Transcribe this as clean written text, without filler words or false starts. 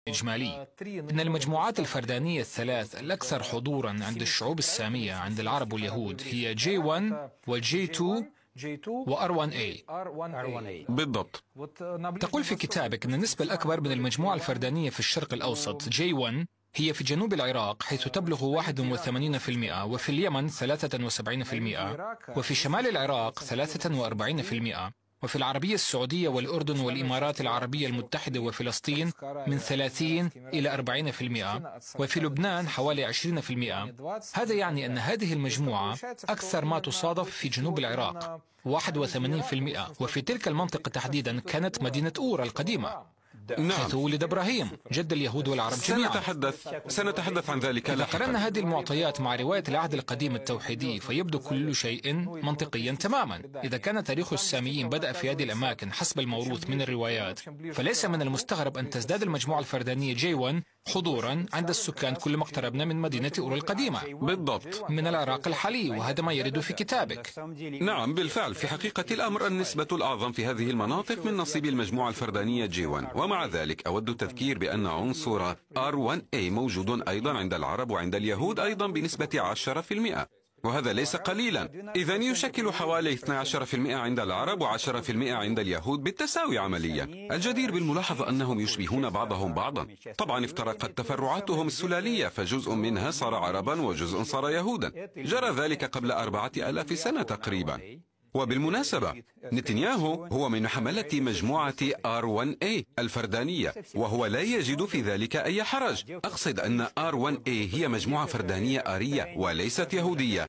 إجمالي. إن المجموعات الفردانية الثلاث الأكثر حضورا عند الشعوب السامية عند العرب واليهود هي J1 وJ2 وR1A. بالضبط. تقول في كتابك أن النسبة الأكبر من المجموعة الفردانية في الشرق الأوسط J1 هي في جنوب العراق حيث تبلغ 81%، وفي اليمن 73%، وفي شمال العراق 43%، وفي العربية السعودية والأردن والإمارات العربية المتحدة وفلسطين من 30 إلى 40%، وفي لبنان حوالي 20%. هذا يعني أن هذه المجموعة أكثر ما تصادف في جنوب العراق 81%، وفي تلك المنطقة تحديدا كانت مدينة أور القديمة حيث ولد إبراهيم جد اليهود والعرب جميعا. سنتحدث عن ذلك إذا لاحقا. قرأنا هذه المعطيات مع رواية العهد القديم التوحيدي فيبدو كل شيء منطقيا تماما. إذا كان تاريخ الساميين بدأ في هذه الأماكن حسب الموروث من الروايات، فليس من المستغرب أن تزداد المجموعة الفردانية J1 حضورا عند السكان كلما اقتربنا من مدينة أور القديمة بالضبط من العراق الحالي، وهذا ما يرد في كتابك. نعم بالفعل، في حقيقة الأمر النسبة الأعظم في هذه المناطق من نصيب المجموعة الفردانية J1. ومع ذلك أود التذكير بأن عنصر R1A موجود أيضا عند العرب وعند اليهود أيضا بنسبة 10%، وهذا ليس قليلا. إذا يشكل حوالي 12% عند العرب و10% عند اليهود بالتساوي عمليا. الجدير بالملاحظة أنهم يشبهون بعضهم بعضا. طبعا افترقت تفرعاتهم السلالية، فجزء منها صار عربا وجزء صار يهودا. جرى ذلك قبل 4000 سنة تقريبا. وبالمناسبة نتنياهو هو من حملة مجموعة R1A الفردانية، وهو لا يجد في ذلك أي حرج. أقصد أن R1A هي مجموعة فردانية آرية وليست يهودية.